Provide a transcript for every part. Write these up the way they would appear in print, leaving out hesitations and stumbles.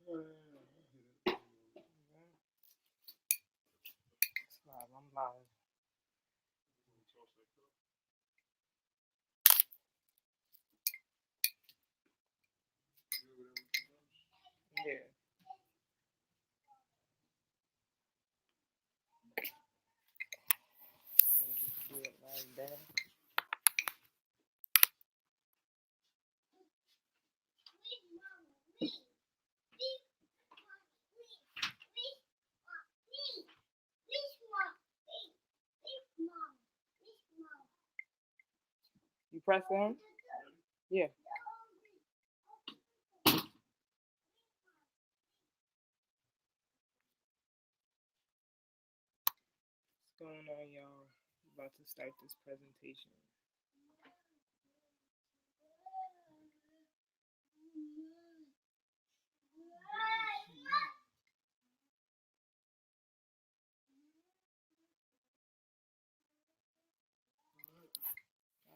It's live. I'm live. Yeah. We'll just do it like that. You press on? Yeah. What's going on, y'all? About to start this presentation.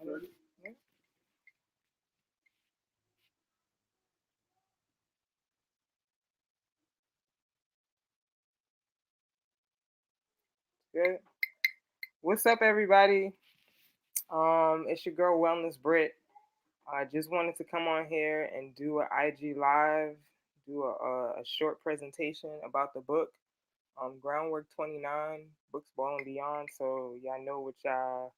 Ready? Yeah. Good. What's up, everybody? It's your girl Wellness Brit. I just wanted to come on here and do an IG live, do a short presentation about the book, Groundwork 29, Books Ball and Beyond. So y'all know what y'all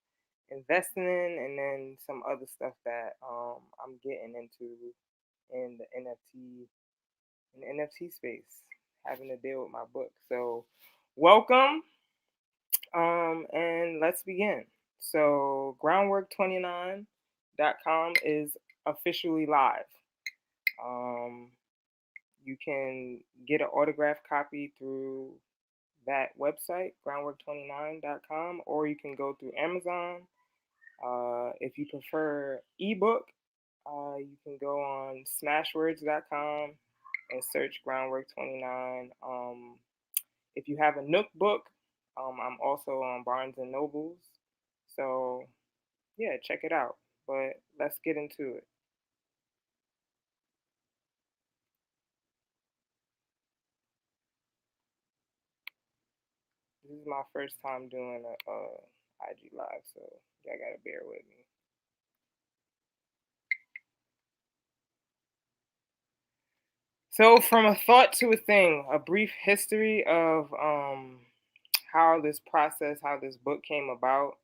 investing in, and then some other stuff that I'm getting into in the NFT space, having to deal with my book. So welcome, and let's begin. So groundwork29.com is officially live. Um, you can get an autographed copy through that website, groundwork29.com, or you can go through Amazon. If you prefer ebook, you can go on smashwords.com and search Groundwork 29. If you have a Nook book, I'm also on Barnes and Nobles. So yeah, check it out. But let's get into it. This is my first time doing a IG live, so y'all gotta bear with me. So from a thought to a thing, a brief history of how this process, how this book came about.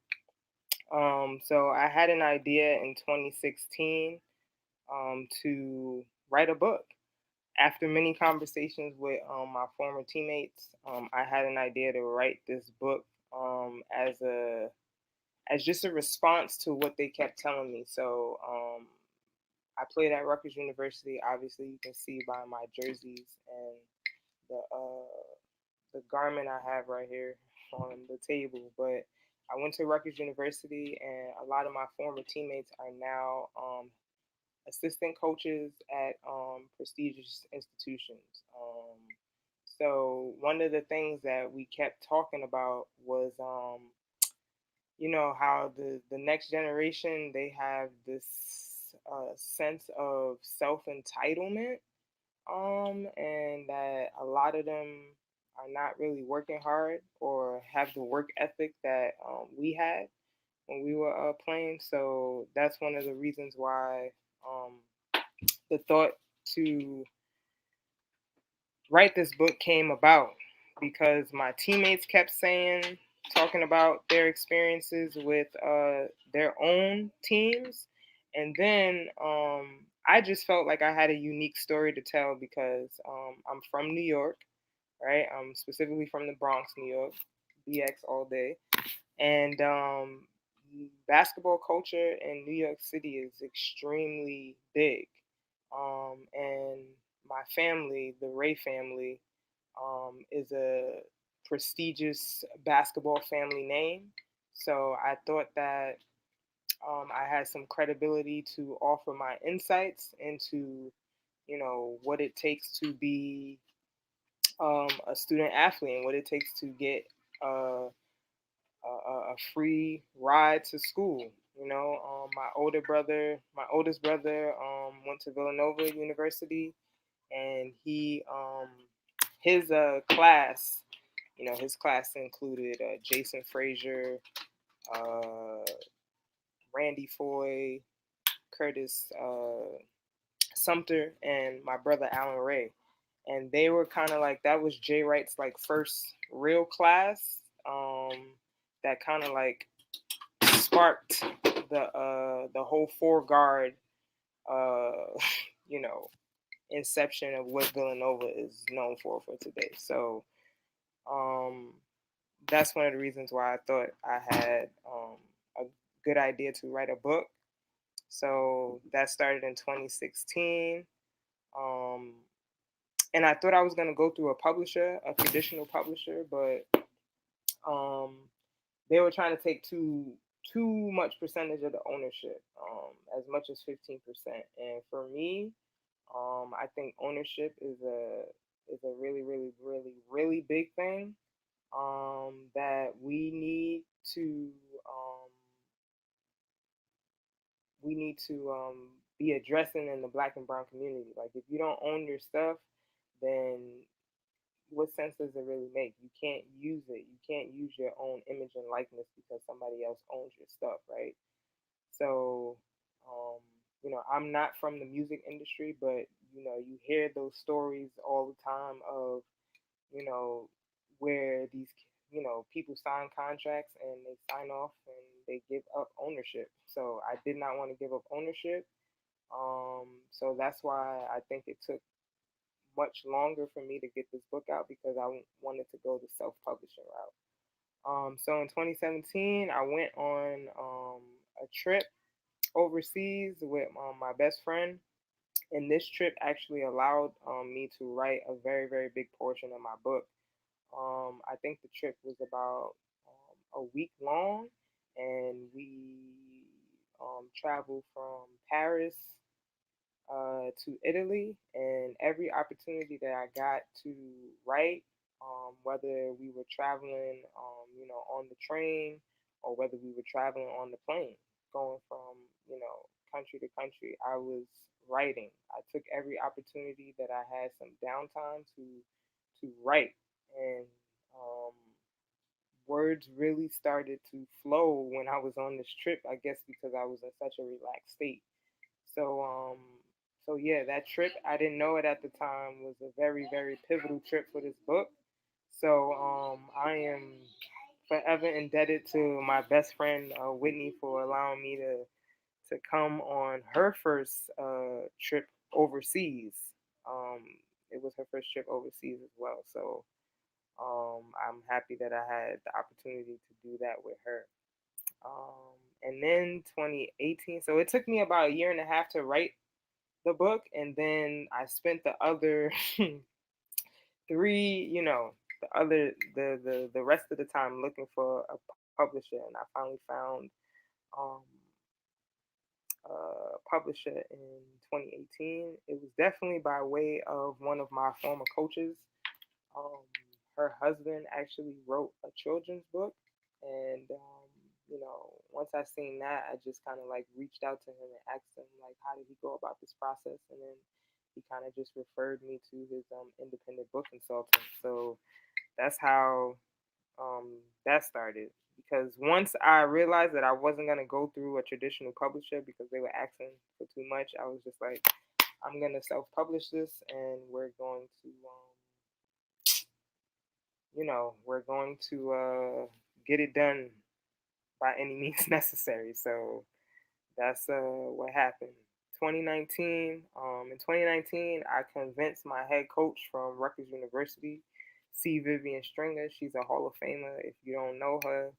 So I had an idea in 2016 to write a book. After many conversations with my former teammates, I had an idea to write this book as just a response to what they kept telling me. So I played at Rutgers University. Obviously, you can see by my jerseys and the garment I have right here on the table. But I went to Rutgers University, and a lot of my former teammates are now assistant coaches at prestigious institutions. So one of the things that we kept talking about was, how the next generation, they have this sense of self entitlement, and that a lot of them are not really working hard or have the work ethic that we had when we were playing. So that's one of the reasons why the thought to write this book came about, because my teammates kept saying, talking about their experiences with their own teams. And then I just felt like I had a unique story to tell because I'm from New York, right? I'm specifically from the Bronx, New York, BX all day. And basketball culture in New York City is extremely big. And my family, the Ray family, is a prestigious basketball family name. So I thought that I had some credibility to offer my insights into, what it takes to be a student athlete and what it takes to get a free ride to school. My oldest brother went to Villanova University. and his class, his class included Jason Frazier, uh, Randy Foy, Curtis Sumter, and my brother Alan Ray. And they were kind of like, that was Jay Wright's like first real class, that kind of like sparked the whole four guard, uh, you know, inception of what Villanova is known for today. So um, that's one of the reasons why I thought I had a good idea to write a book. So that started in 2016. Um, and I thought I was going to go through a traditional publisher, but um, they were trying to take too much percentage of the ownership, as much as 15%. And for me, I think ownership is a really, really, really, really big thing, that to um, we need to be addressing in the Black and Brown community. Like, if you don't own your stuff, then what sense does it really make? You can't use it. You can't use your own image and likeness because somebody else owns your stuff, right? So, um, I'm not from the music industry, but you hear those stories all the time of, you know, where these, people sign contracts and they sign off and they give up ownership. So I did not want to give up ownership. So that's why I think it took much longer for me to get this book out, because I wanted to go the self-publishing route. So in 2017, I went on a trip overseas with my best friend, and this trip actually allowed me to write a very, very big portion of my book. I think the trip was about a week long, and we traveled from Paris to Italy, and every opportunity that I got to write, whether we were traveling, on the train, or whether we were traveling on the plane, going from, country to country, I was writing. I took every opportunity that I had some downtime to write, and um, words really started to flow when I was on this trip. I guess because I was in such a relaxed state. So so yeah, that trip, I didn't know it at the time, was a very, very pivotal trip for this book. So I am forever indebted to my best friend Whitney for allowing me to come on her first trip overseas. Um, it was her first trip overseas as well. So I'm happy that I had the opportunity to do that with her. And then 2018, so it took me about a year and a half to write the book, and then I spent the other three, the rest of the time looking for a publisher, and I finally found um, a publisher in 2018. It was definitely by way of one of my former coaches. Um, Her husband actually wrote a children's book, and once I seen that, I just kind of like reached out to him and asked him like, how did he go about this process, and then he kind of just referred me to his independent book consultant. So that's how that started. Because once I realized that I wasn't gonna go through a traditional publisher because they were asking for too much, I was just like, I'm gonna self-publish this, and we're going to get it done by any means necessary. So that's what happened. 2019. In 2019, I convinced my head coach from Rutgers University, C. Vivian Stringer. She's a Hall of Famer. If you don't know her,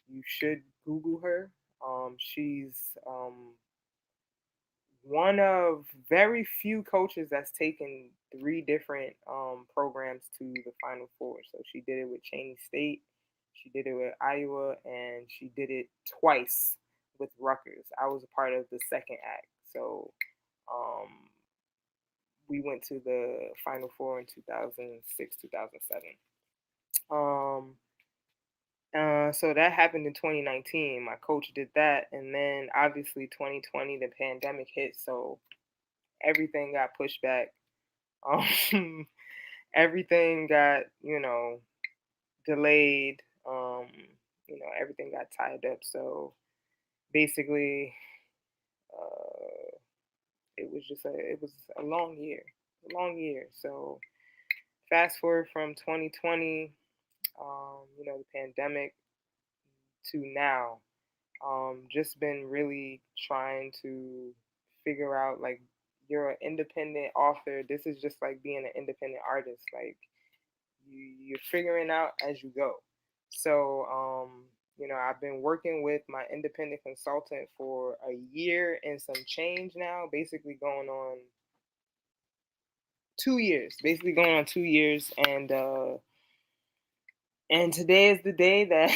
you should Google her. She's one of very few coaches that's taken three different programs to the Final Four. So she did it with Cheney State, she did it with Iowa, and she did it twice with Rutgers. I was a part of the second act. So um, we went to the Final Four in 2006, 2007. So that happened in 2019. My coach did that, and then obviously 2020, the pandemic hit, so everything got pushed back. Um, everything got, delayed. Everything got tied up. So basically, uh, it was a long year. So fast forward from 2020, the pandemic to now, just been really trying to figure out, like, you're an independent author. This is just like being an independent artist. Like, you're figuring out as you go. So, I've been working with my independent consultant for a year and some change now, basically going on 2 years, and today is the day that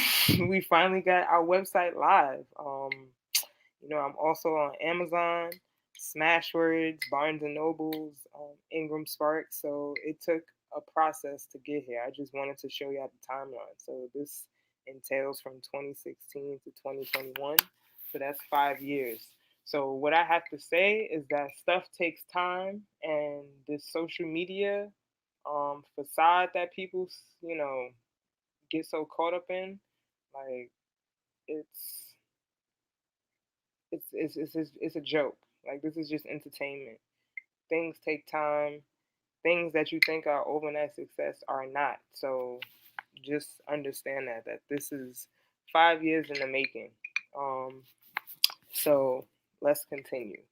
we finally got our website live. I'm also on Amazon, Smashwords, Barnes and Nobles, Ingram Spark. So it took a process to get here. I just wanted to show you the timeline. So this entails from 2016 to 2021. So that's 5 years. So what I have to say is that stuff takes time, and this social media facade that people, get so caught up in, like, it's it's a joke. Like, this is just entertainment. Things take time. Things that you think are overnight success are not. So just understand that this is 5 years in the making. Um, so let's continue.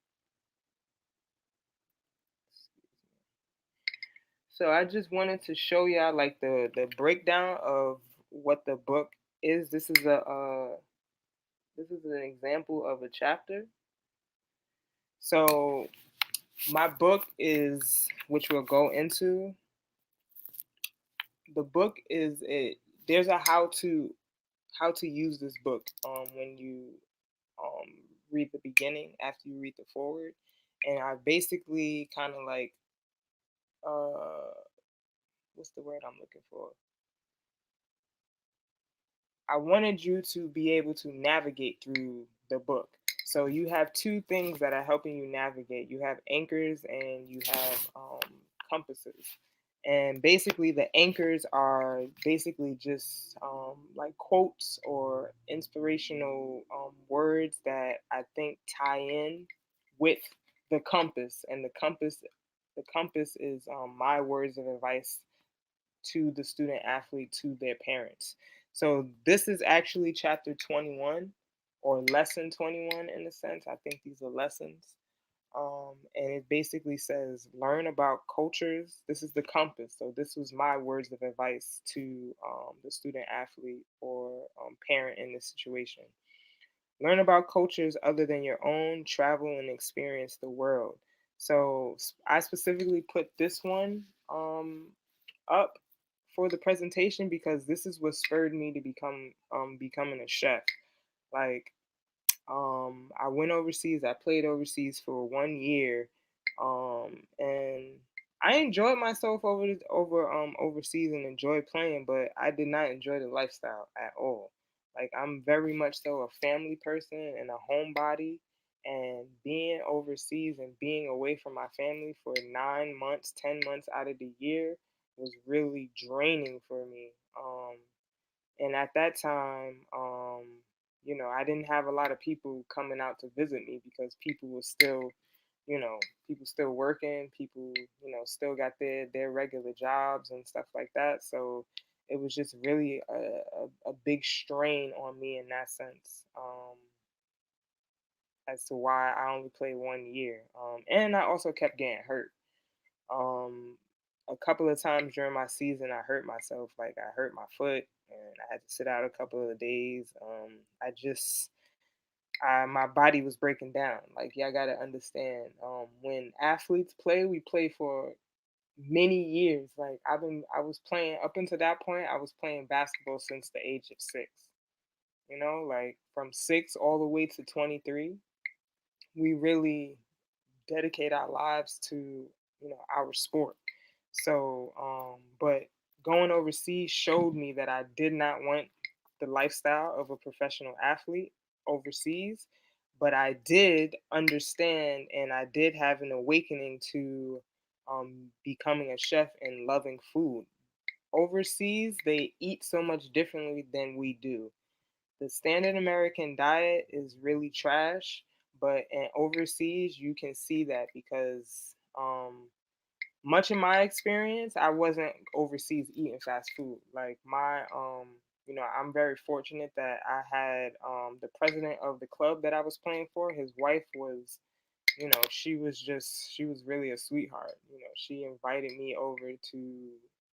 So I just wanted to show y'all, like, the breakdown of what the book is. This is an example of a chapter. So my book is, which we'll go into. The book is it. There's a how to use this book. When you um read the beginning, after you read the forward, and I basically kind of like, uh what's the word I'm looking for? I wanted you to be able to navigate through the book. So you have two things that are helping you navigate. You have anchors and you have compasses. And basically, the anchors are basically just like quotes or inspirational words that I think tie in with the compass. And the compass is my words of advice to the student athlete, to their parents. So this is actually chapter 21, or lesson 21 in a sense. I think these are lessons. And it basically says, learn about cultures. This is the compass. So this was my words of advice to the student athlete or parent in this situation. Learn about cultures other than your own, travel and experience the world. So I specifically put this one up for the presentation because this is what spurred me to becoming a chef. Like, I went overseas. I played overseas for 1 year, and I enjoyed myself overseas and enjoyed playing, but I did not enjoy the lifestyle at all. Like, I'm very much so a family person and a homebody, and being overseas and being away from my family for 9 months, 10 months out of the year was really draining for me. And at that time, I didn't have a lot of people coming out to visit me because people were still, people still working, people, still got their regular jobs and stuff like that. So it was just really a big strain on me in that sense, as to why I only played 1 year. And I also kept getting hurt. Um, a couple of times during my season, I hurt myself. Like, I hurt my foot, and I had to sit out a couple of days. My body was breaking down. Like, y'all gotta understand. When athletes play, we play for many years. Like, I was playing up until that point. I was playing basketball since the age of 6. Like, from 6 all the way to 23. We really dedicate our lives to, our sport. So, but going overseas showed me that I did not want the lifestyle of a professional athlete overseas, but I did understand and I did have an awakening to becoming a chef and loving food. Overseas, they eat so much differently than we do. The standard American diet is really trash, but in overseas, you can see that because much of my experience, I wasn't overseas eating fast food. Like I'm very fortunate that I had the president of the club that I was playing for. His wife was, she was really a sweetheart. She invited me over to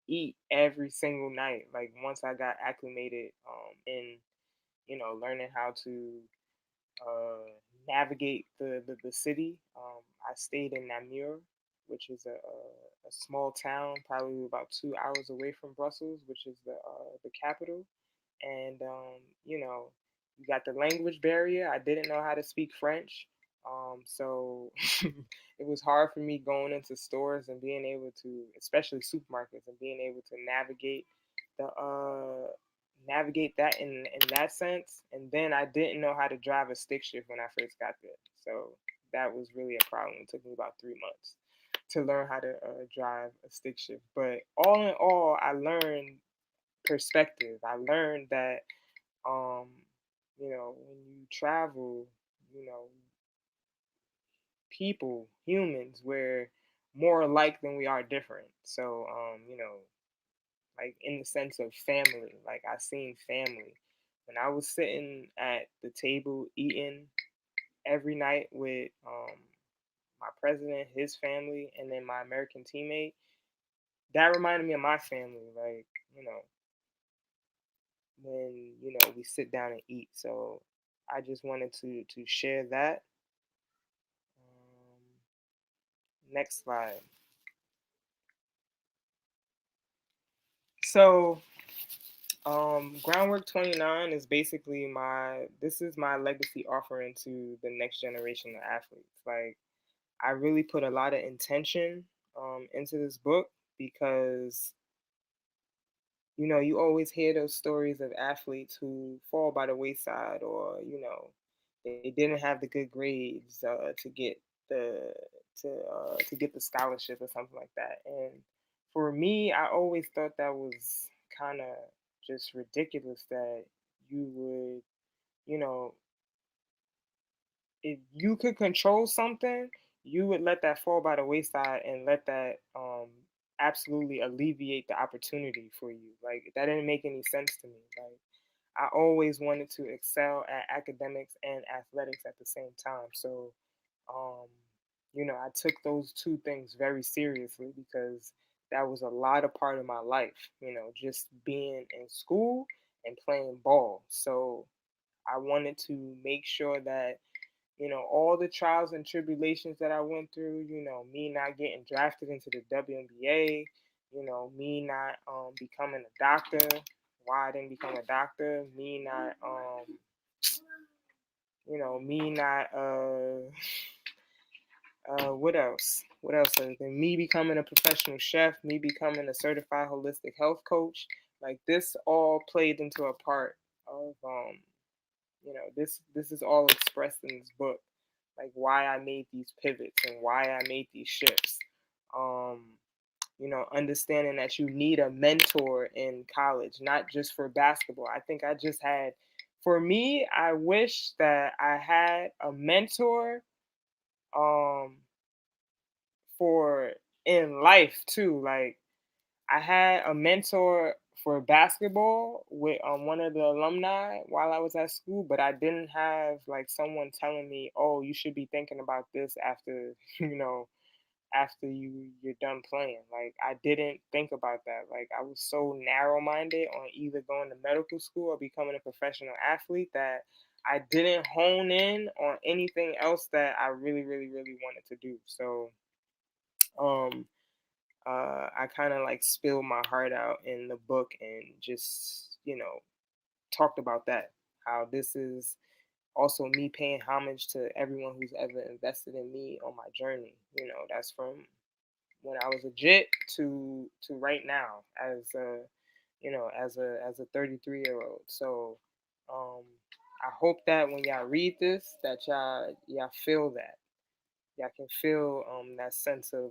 eat every single night. Like once I got acclimated in, learning how to uh, navigate the city. I stayed in Namur, which is a small town, probably about 2 hours away from Brussels, which is the capital. And you got the language barrier. I didn't know how to speak French, so it was hard for me going into stores and being able to, especially supermarkets, and being able to the navigate that in that sense. And then I didn't know how to drive a stick shift when I first got there, so that was really a problem. It took me about 3 months to learn how to drive a stick shift. But all in all, I learned perspective. I learned that um, when you travel, you know, humans, we're more alike than we are different. So, like in the sense of family, like I seen family. When I was sitting at the table eating every night with my president, his family, and then my American teammate, that reminded me of my family. Like, when we sit down and eat. So I just wanted to share that. Next slide. So Groundwork 29 is basically my legacy offering to the next generation of athletes. Like I really put a lot of intention into this book because you always hear those stories of athletes who fall by the wayside, or they didn't have the good grades the to get the scholarship or something like that. And for me, I always thought that was kind of just ridiculous that you would, you know, if you could control something, you would let that fall by the wayside and let that absolutely alleviate the opportunity for you. Like that didn't make any sense to me. Like I always wanted to excel at academics and athletics at the same time. So, um, I took those two things very seriously because that was a lot of part of my life. Just being in school and playing ball. So I wanted to make sure that all the trials and tribulations that I went through, me not getting drafted into the WNBA, me not becoming a doctor, why I didn't become a doctor, me not, me not, what else? What else? Me becoming a professional chef, me becoming a certified holistic health coach, like this all played into a part of, this is all expressed in this book, like why I made these pivots and why I made these shifts. Um, understanding that you need a mentor in college, not just for basketball. I think I just had, for me, I wish that I had a mentor um, for in life too. Like I had a mentor for basketball with one of the alumni while I was at school, but I didn't have like someone telling me, "Oh, you should be thinking about this after after you're done playing." Like I didn't think about that. Like I was so narrow minded on either going to medical school or becoming a professional athlete that I didn't hone in on anything else that I really, really, really wanted to do. So um I kind of like spilled my heart out in the book and just, talked about that. How this is also me paying homage to everyone who's ever invested in me on my journey. That's from when I was a jit to right now as a, as a 33-year-old. So um, I hope that when y'all read this, that y'all feel that. Y'all can feel that sense of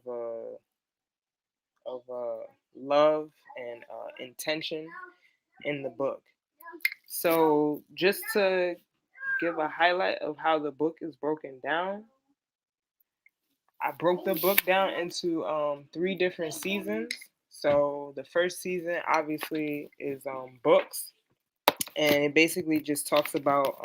of love and intention in the book. So, just to give a highlight of how the book is broken down, I broke the book down into three different seasons. So, the first season obviously is books, and it basically just talks about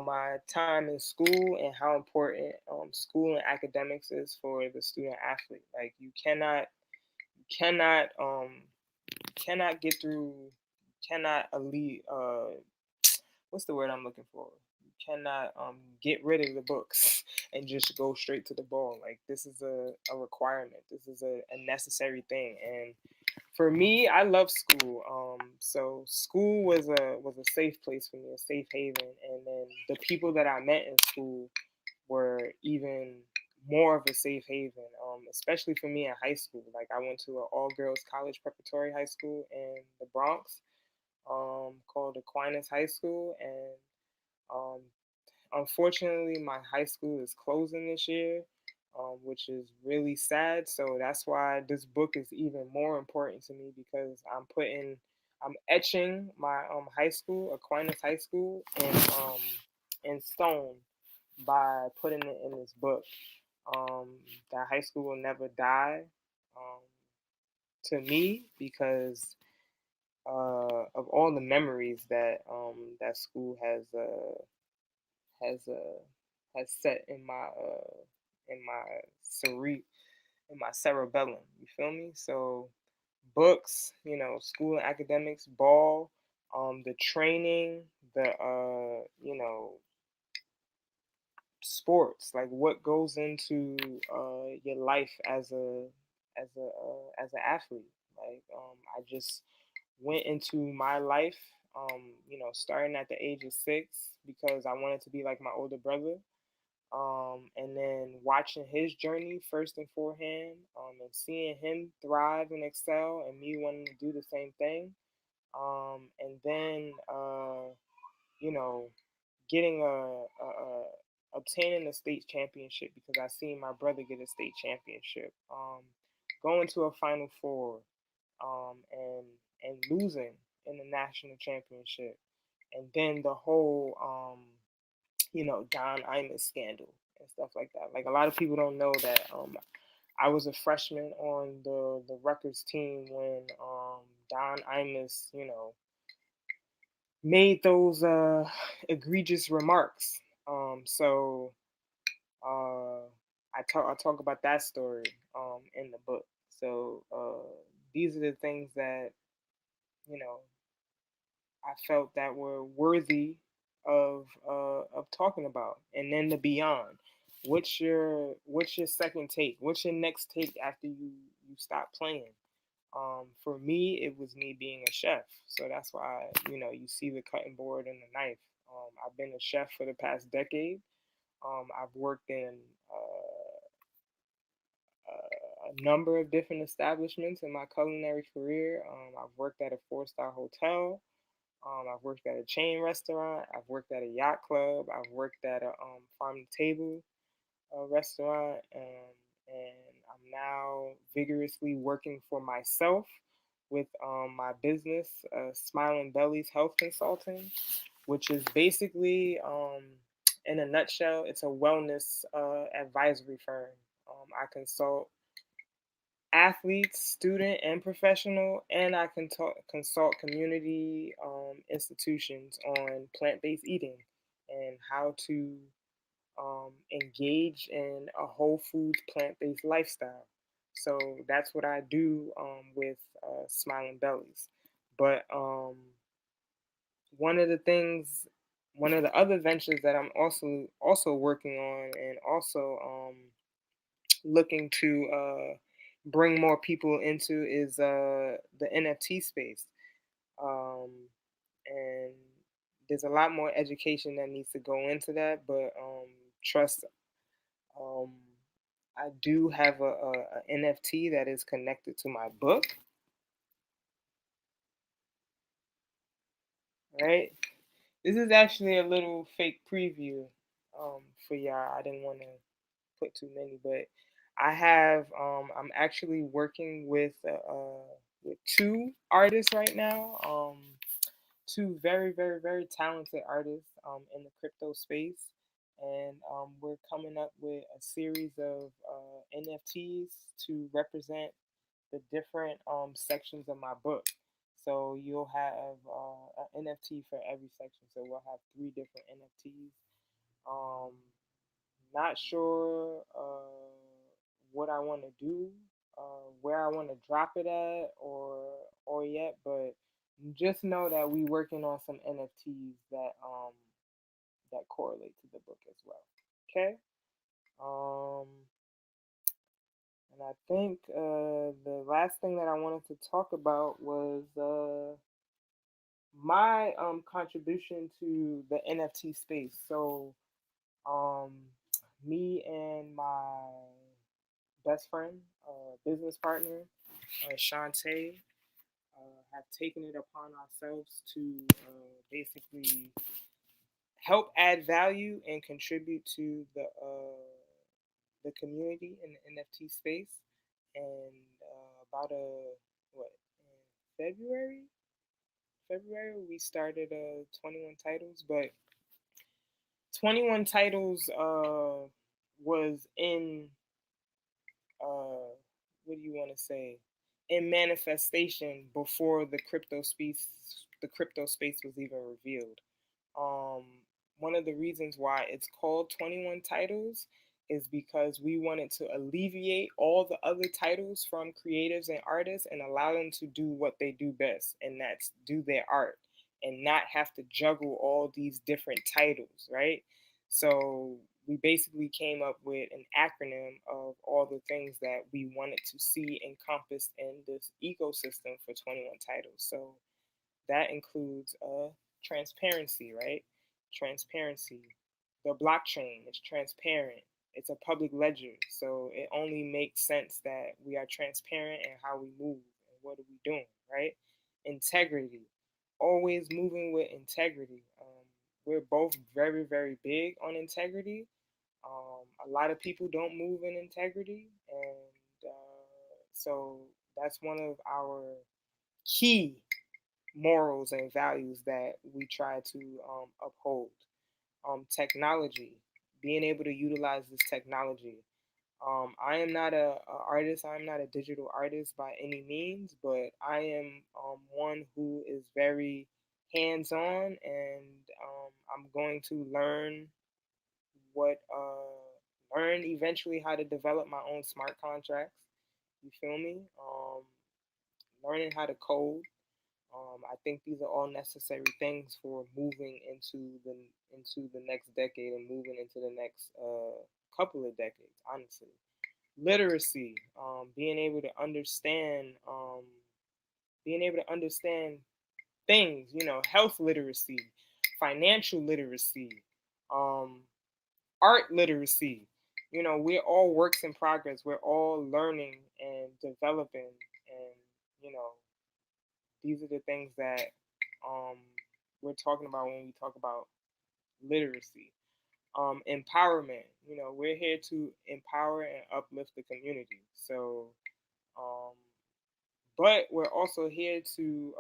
my time in school and how important school and academics is for the student athlete. Like cannot cannot get through, cannot elite. What's the word I'm looking for? You cannot get rid of the books and just go straight to the ball. Like this is a requirement. This is a necessary thing. And for me, I love school. So school was a safe place for me, a safe haven. And then the people that I met in school were even more of a safe haven. Especially for me in high school. Like I went to an all girls college preparatory high school in the Bronx, called Aquinas High School, and um, unfortunately, my high school is closing this year, which is really sad. So that's why this book is even more important to me because I'm etching my high school, Aquinas High School, in stone by putting it in this book. Um, that high school will never die, um, to me because of all the memories that that school has has set in my in my cerebellum. You feel me? So books, school and academics, ball, the training, the sports, like what goes into your life as an athlete. Like I just went into my life, starting at the age of 6 because I wanted to be like my older brother. And then watching his journey first and forehand, and seeing him thrive and excel, and me wanting to do the same thing. And then, you know, getting obtaining a state championship because I seen my brother get a state championship. Going to a Final Four, and losing in the national championship, and then the whole Don Imus scandal and stuff like that. Like a lot of people don't know that I was a freshman on the Rutgers team when Don Imus, made those egregious remarks. So I talk about that story in the book. So these are the things that you know I felt that were worthy of talking about, and then the beyond. What's your second take? What's your next take after you stop playing? For me, it was me being a chef, so that's why you see the cutting board and the knife. I've been a chef for the past decade. I've worked in a number of different establishments in my culinary career. I've worked at a four-star hotel. I've worked at a chain restaurant. I've worked at a yacht club. I've worked at a farm to table restaurant, and I'm now vigorously working for myself with my business, Smiling Bellies Health Consulting, which is basically, in a nutshell, it's a wellness advisory firm. I consult athletes, student and professional, and I can consult community institutions on plant-based eating and how to engage in a whole foods plant-based lifestyle. So that's what I do with Smiling Bellies. But one of the things, one of the other ventures that I'm also working on and also looking to bring more people into is the NFT space. Um, and there's a lot more education that needs to go into that, but trust, um, I do have a NFT that is connected to my book, right? This is actually a little fake preview for y'all. I didn't want to put too many, but I'm actually working with two artists right now. Two very, very, very talented artists in the crypto space. And we're coming up with a series of NFTs to represent the different sections of my book. So you'll have an NFT for every section. So we'll have three different NFTs. Um, Not sure what I want to do, where I want to drop it at, or yet, but just know that we working on some NFTs that correlate to the book as well. Okay. Um, and I think the last thing that I wanted to talk about was my contribution to the NFT space. So um, me and my best friend, business partner, Shantae, have taken it upon ourselves to basically help add value and contribute to the community in the NFT space. And about what in February we started 21 titles, but 21 titles was in what do you want to say, in manifestation before the crypto space was even revealed. um One of the reasons why it's called 21 titles is because we wanted to alleviate all the other titles from creatives and artists and allow them to do what they do best, and that's do their art and not have to juggle all these different titles, right? So we basically came up with an acronym of all the things that we wanted to see encompassed in this ecosystem for 21 titles. So that includes transparency, right? Transparency. The blockchain is transparent. It's a public ledger, so it only makes sense that we are transparent in how we move and what are we doing, right? Integrity. Always moving with integrity. We're both very, very big on integrity. A lot of people don't move in integrity, and so that's one of our key morals and values that we try to uphold. Technology, being able to utilize this technology. I am not a artist. I am not a digital artist by any means, but I am one who is very hands-on, and I'm going to what learn eventually how to develop my own smart contracts. You feel me? Learning how to code. I think these are all necessary things for moving into the next decade and moving into the next couple of decades. Honestly, literacy, being able to understand things. Health literacy, financial literacy, um, art literacy. We're all works in progress. We're all learning and developing, and you know, these are the things that um, we're talking about when we talk about literacy. Empowerment. We're here to empower and uplift the community. So, um, but we're also here to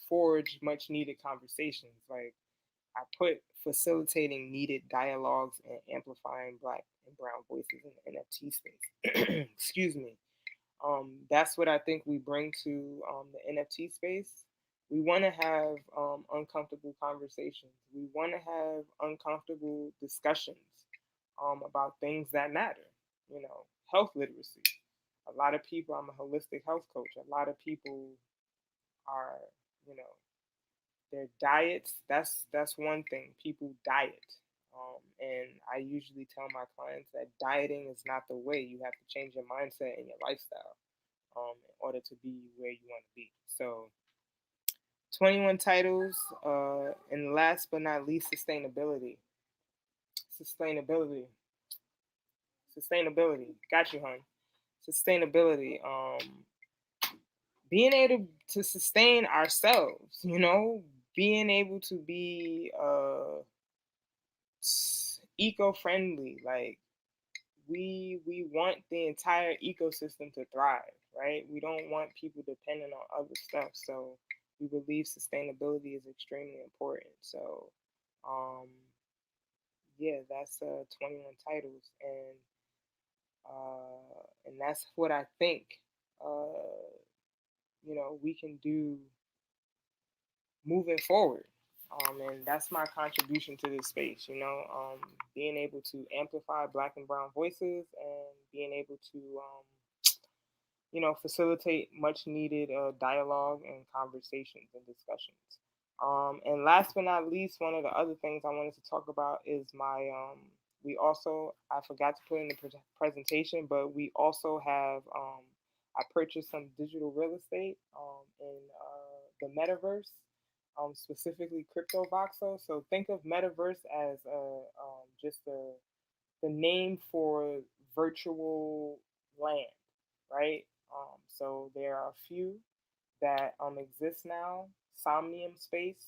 forge much needed conversations. Like I put facilitating needed dialogues and amplifying Black and Brown voices in the NFT space. Excuse me. That's what I think we bring to the NFT space. We want to have uncomfortable conversations. We want to have uncomfortable discussions about things that matter. Health literacy. A lot of people, I'm a holistic health coach. A lot of people are, you know, their diets. That's one thing. People diet. And I usually tell my clients that dieting is not the way. You have to change your mindset and your lifestyle in order to be where you want to be. So, 21 titles. And last but not least, sustainability. Sustainability. Sustainability. Got you, hon. Sustainability. Being able to sustain ourselves, being able to be eco friendly. Like, we want the entire ecosystem to thrive, right? We don't want people depending on other stuff. So we believe sustainability is extremely important. So um, yeah, that's 21 titles, and that's what I think we can do moving forward. And that's my contribution to this space, being able to amplify Black and Brown voices and being able to facilitate much needed dialogue and conversations and discussions. And last but not least, one of the other things I wanted to talk about is we also, I forgot to put in the presentation, but we also have, I purchased some digital real estate in the metaverse, specifically crypto voxel. So think of metaverse as just the name for virtual land, right? So there are a few that exist now: Somnium Space,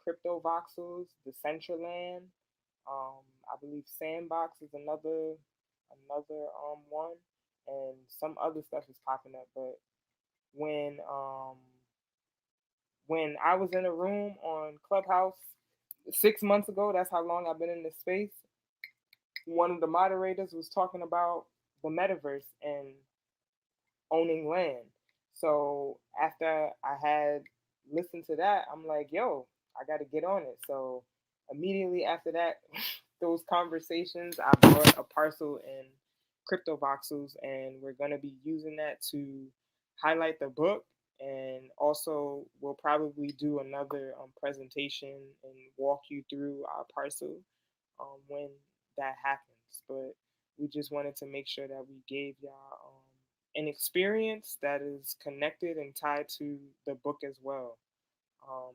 Crypto Voxels, Decentraland. I believe Sandbox is another one, and some other stuff is popping up. But when um, when I was in a room on Clubhouse 6 months ago, that's how long I've been in this space. One of the moderators was talking about the metaverse and owning land. So after I had listened to that, I'm like, yo, I got to get on it. So immediately after that, those conversations, I bought a parcel in crypto voxels, and we're going to be using that to highlight the book. And also, we'll probably do another presentation and walk you through our parcel when that happens. But we just wanted to make sure that we gave y'all an experience that is connected and tied to the book as well.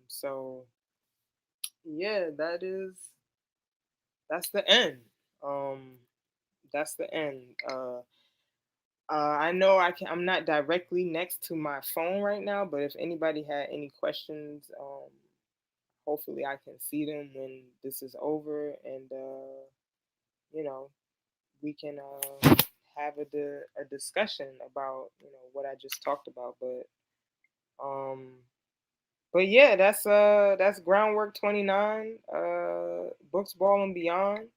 So yeah, that's the end. Um, that's the end. I know I'm not directly next to my phone right now, but if anybody had any questions, hopefully I can see them when this is over, and you know we can have a discussion about what I just talked about. Um, but yeah, that's Groundwork 29, Books Ball and Beyond.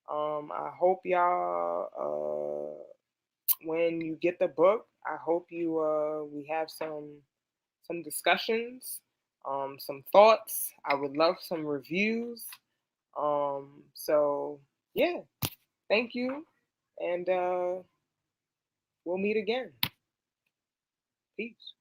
I hope y'all when you get the book, I hope you we have some discussions, some thoughts. I would love some reviews. So yeah, thank you, and we'll meet again. Peace.